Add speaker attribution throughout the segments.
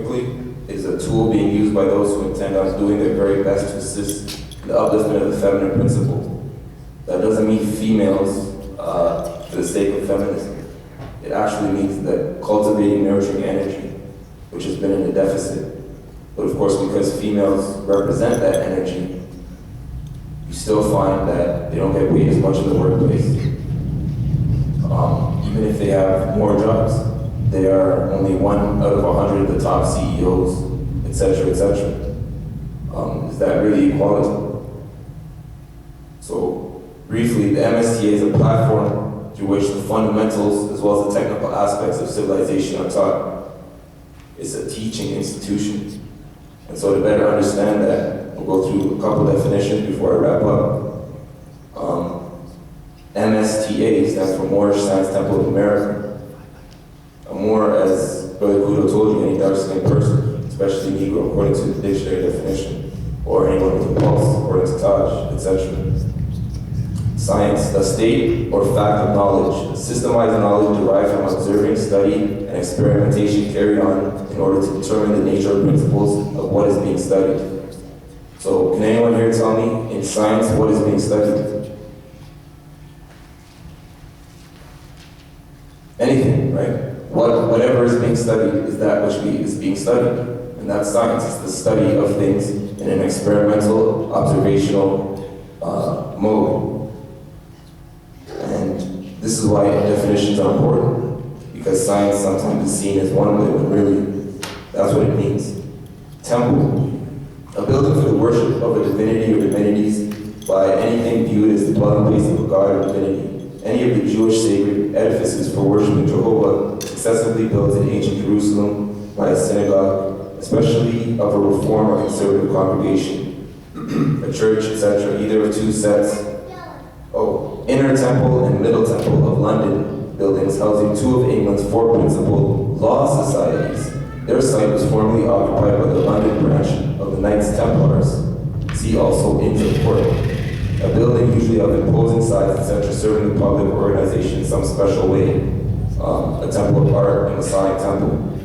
Speaker 1: typically is a tool being used by those who intend on doing their very best to assist in the upliftment of the feminine principle. That doesn't mean females for the sake of feminism. It actually means that cultivating nurturing energy, which has been in a deficit. But of course, because females represent that energy, you still find that they don't get paid as much in the workplace. Even if they have more jobs, they are only 1 out of 100 of the top CEOs, etc., etc. Is that really equality? So, briefly, the MSTA is a platform through which the fundamentals as well as the technical aspects of civilization are taught. It's a teaching institution. And so to better understand that, we'll go through a couple definitions before I wrap up. MSTA stands for Moorish Science Temple of America. A Moor, as Brother Kudo told you, any dark-skinned person, especially Negro, according to the dictionary definition, or anyone with a pulse, according to Taj, etc. Science, the state or fact of knowledge, systemized knowledge derived from observing, study, and experimentation carried on in order to determine the nature of principles of what is being studied. So, can anyone here tell me, in science, what is being studied? Anything, right? Whatever is being studied is that which is being studied. And that's science. It's the study of things in an experimental, observational mode. And this is why definitions are important. Because science sometimes is seen as one way, when really, that's what it means. Temple. A building for the worship of a divinity or divinities by anything viewed as the dwelling place of a god or divinity. Any of the Jewish sacred edifices for worshiping Jehovah successively built in ancient Jerusalem by a synagogue, especially of a reform or conservative congregation, a church, etc., either of two sets. Inner Temple and Middle Temple of London buildings housing 2 of England's 4 principal law societies. Their site was formerly occupied by the London branch of the Knights Templars. See also Inns of Court. A building usually of imposing size, etc., serving the public organization in some special way. A temple of art, a Masonic temple.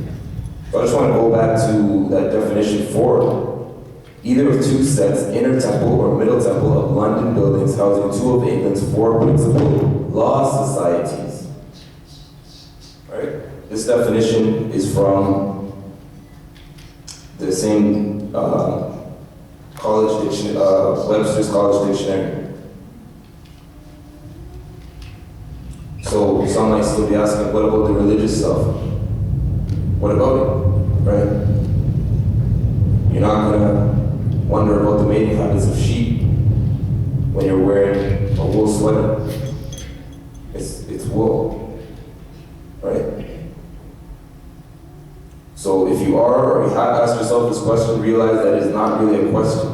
Speaker 1: So I just want to go back to that definition 4. Either of 2 sets, Inner Temple or Middle Temple of London buildings housing 2 of England's 4 principal law societies. Right? This definition is from the same Webster's College Dictionary. So some might still be asking, what about the religious stuff? What about it, right? You're not gonna wonder about the mating habits of sheep when you're wearing a wool sweater. It's wool, right? So if you are, or you have asked yourself this question, realize that it is not really a question.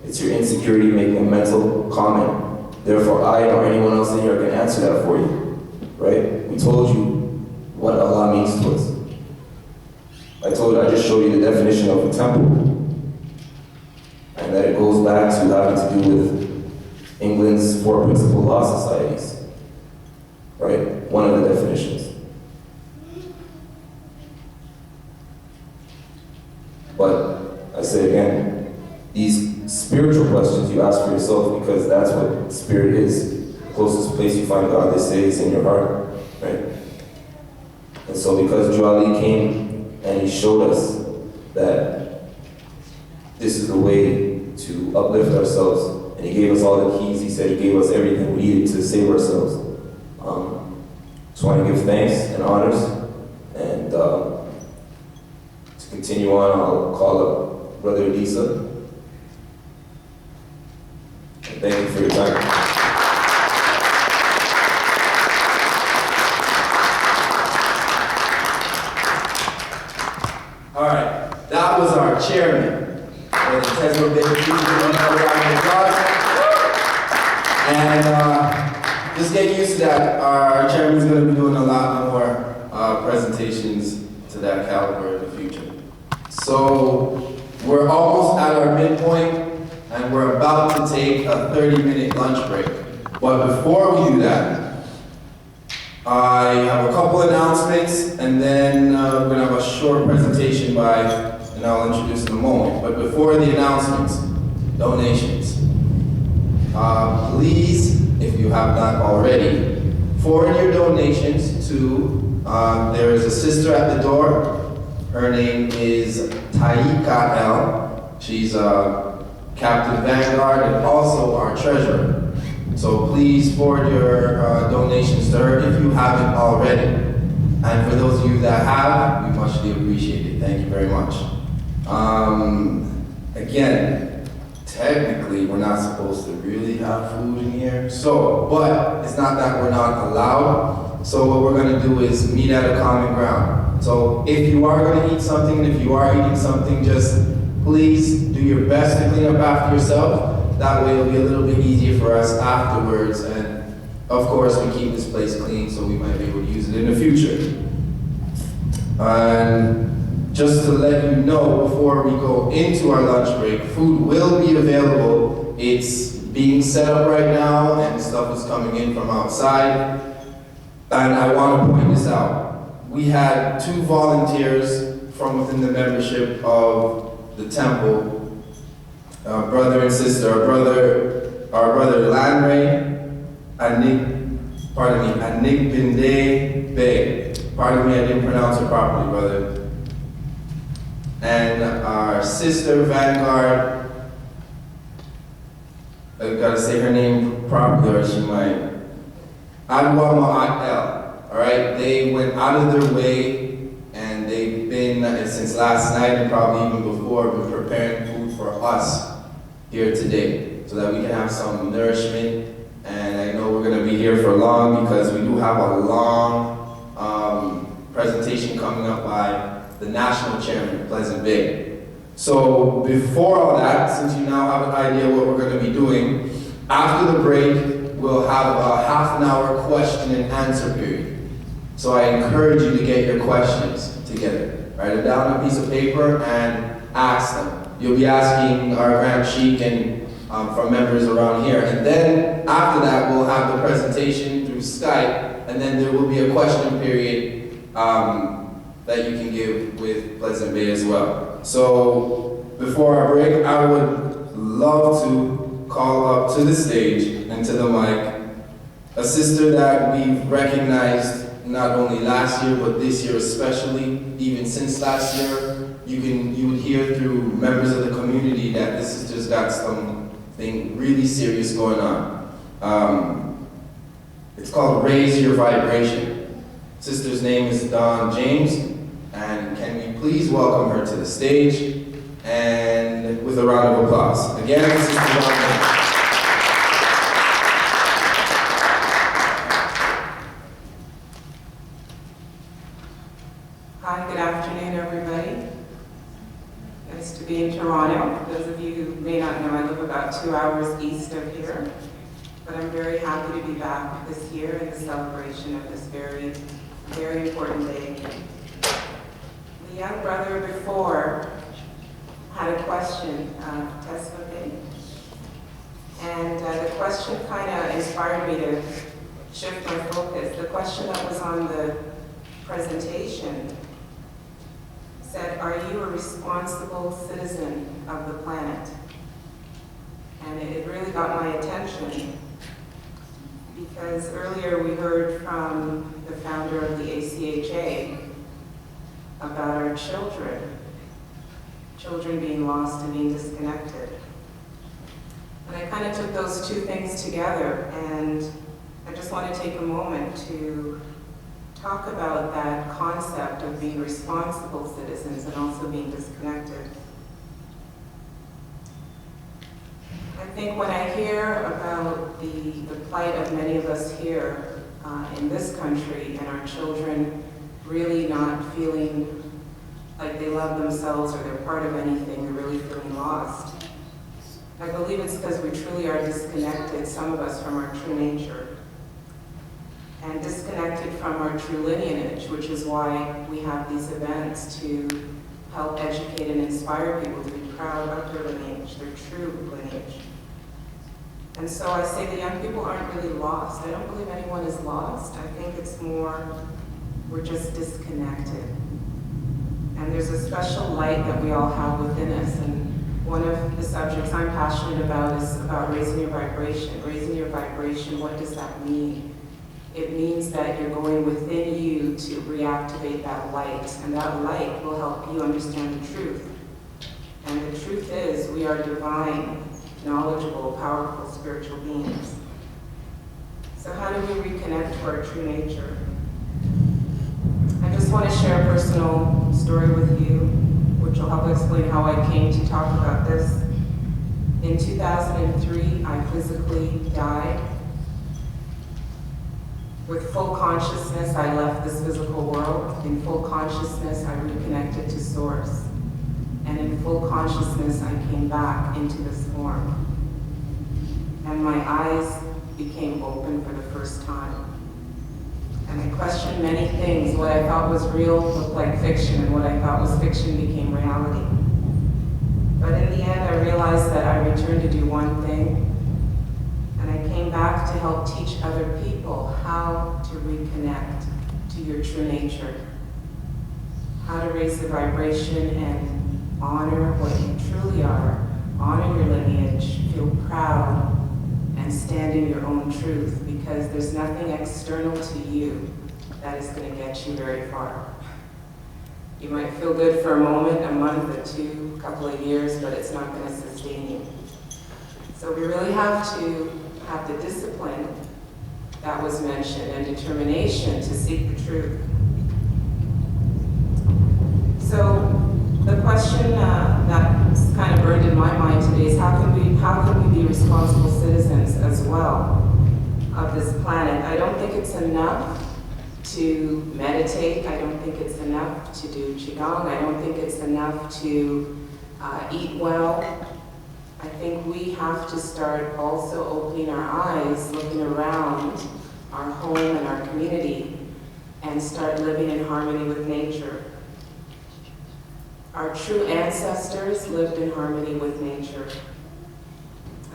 Speaker 1: It's your insecurity making a mental comment. Therefore, I or anyone else in here can answer that for you, right? We told you what Allah means to us. I just showed you the definition of a temple, and that it goes back to having to do with England's 4 principal law societies, right? One of the definitions. But I say again, these spiritual questions you ask for yourself, because that's what spirit is. The closest place you find God, they say, is in your heart, right? And so because Joali came and he showed us that this is the way to uplift ourselves, and he gave us all the keys, he said he gave us everything we needed to save ourselves. Just want to give thanks and honors, and to continue on, I'll call up Brother Adisa. And thank you for your time.
Speaker 2: All right, that was our chairman. And just get used to that. Our chairman's going to be doing a lot more presentations to that caliber in the future. So we're almost at our midpoint, and we're about to take a 30-minute lunch break. But before we do that, I have a couple announcements, and then we're going to have a short presentation by and I'll introduce in a moment. But before the announcements, donations. Please, if you have not already, forward your donations to, there is a sister at the door. Her name is Taika L. She's Captain Vanguard and also our treasurer. So please forward your donations to her if you haven't already. And for those of you that have, we muchly appreciate it. Thank you very much. Again, technically we're not supposed to really have food in here. So, but it's not that we're not allowed. So what we're gonna do is meet at a common ground. So if you are gonna eat something, if you are eating something, just please do your best to clean up after yourself. That way it'll be a little bit easier for us afterwards. And of course, we keep this place clean so we might be able to use it in the future. And just to let you know, before we go into our lunch break, food will be available. It's being set up right now and stuff is coming in from outside. And I want to point this out. We had 2 volunteers from within the membership of the temple, brother and sister, our brother Lanray, Anigbinde Bey. Pardon me, I didn't pronounce it properly, brother. And our sister Vanguard, I've got to say her name properly or she might. Adwama El, all right? They went out of their way and they've been, since last night and probably even before, been preparing food for us here today so that we can have some nourishment. And I know we're going to be here for long because we do have a long presentation coming up by the national chairman of Pleasant Bay. So before all that, since you now have an idea what we're going to be doing, after the break, we'll have a half-an-hour question and answer period. So I encourage you to get your questions together. Write them down on a piece of paper and ask them. You'll be asking our Grand Sheik and from members around here. And then after that, we'll have the presentation through Skype, and then there will be a question period that you can give with Pleasant Bay as well. So before our break, I would love to call up to the stage and to the mic a sister that we've recognized not only last year, but this year especially, even since last year. You would hear through members of the community that this sister's got something really serious going on. It's called Raise Your Vibration. Sister's name is Dawn James, and can we please welcome her to the stage, and with a round of applause. Again, Sister Dawn James.
Speaker 3: Hi, good afternoon, everybody. Nice to be in Toronto. Those of you who may not know, I live about 2 hours east of here, but I'm very happy to be back this year in the celebration of this very, very important day. The young brother before had a question, Tesla, and the question kind of inspired me to shift my focus. The question that was on the presentation said, are you a responsible citizen of the planet? And it really got my attention because earlier we heard from the founder of the ACHA about our children being lost and being disconnected. And I kind of took those 2 things together, and I just want to take a moment to talk about that concept of being responsible citizens and also being disconnected. I think when I hear about the plight of many of us here in this country and our children really not feeling like they love themselves or they're part of anything, they're really feeling lost, I believe it's because we truly are disconnected, some of us, from our true nature. And disconnected from our true lineage, which is why we have these events to help educate and inspire people to be proud of their lineage, their true lineage. And so I say the young people aren't really lost. I don't believe anyone is lost. I think it's more, we're just disconnected. And there's a special light that we all have within us. And one of the subjects I'm passionate about is about raising your vibration. Raising your vibration, what does that mean? It means that you're going within you to reactivate that light, and that light will help you understand the truth. And the truth is, we are divine, knowledgeable, powerful spiritual beings. So how do we reconnect to our true nature? I just want to share a personal story with you, which will help explain how I came to talk about this. In 2003, I physically died. With full consciousness, I left this physical world. In full consciousness, I reconnected to Source. And in full consciousness, I came back into this form. And my eyes became open for the first time. And I questioned many things. What I thought was real looked like fiction, and what I thought was fiction became reality. But in the end, I realized that I returned to do one thing, and I came back to help teach other people how to reconnect to your true nature, how to raise the vibration and honor what you truly are, honor your lineage, feel proud, and stand in your own truth, because there's nothing external to you that is going to get you very far. You might feel good for a moment, a month or two, a couple of years, but it's not going to sustain you. So we really have to have the discipline that was mentioned and determination to seek the truth. So the question that's kind of burned in my mind today is how can we be responsible citizens as well of this planet? I don't think it's enough to meditate. I don't think it's enough to do Qigong. I don't think it's enough to eat well. I think we have to start also opening our eyes, looking around our home and our community, and start living in harmony with nature. Our true ancestors lived in harmony with nature.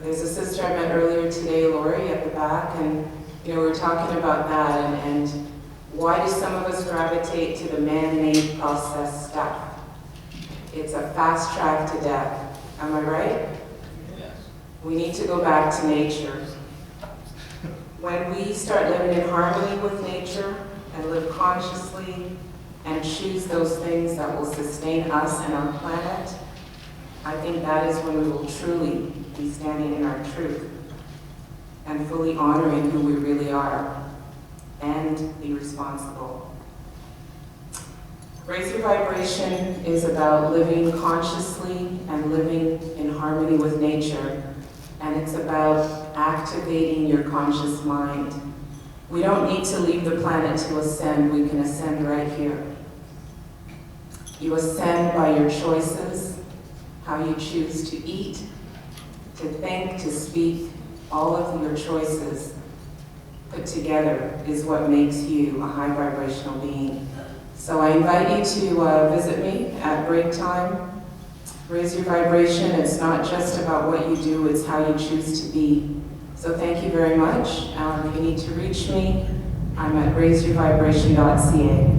Speaker 3: There's a sister I met earlier today, Lori, at the back, and we were talking about that, and why do some of us gravitate to the man-made processed stuff? It's a fast track to death. Am I right? Yes. We need to go back to nature. When we start living in harmony with nature and live consciously and choose those things that will sustain us and our planet, I think that is when we will truly be standing in our truth and fully honoring who we really are and be responsible. Raise Your Vibration is about living consciously and living in harmony with nature, and it's about activating your conscious mind. We don't need to leave the planet to ascend. We can ascend right here. You ascend by your choices, how you choose to eat, to think, to speak. All of your choices put together is what makes you a high vibrational being. So I invite you to visit me at break time. Raise your vibration. It's not just about what you do, it's how you choose to be. So thank you very much. If you need to reach me, I'm at raiseyourvibration.ca.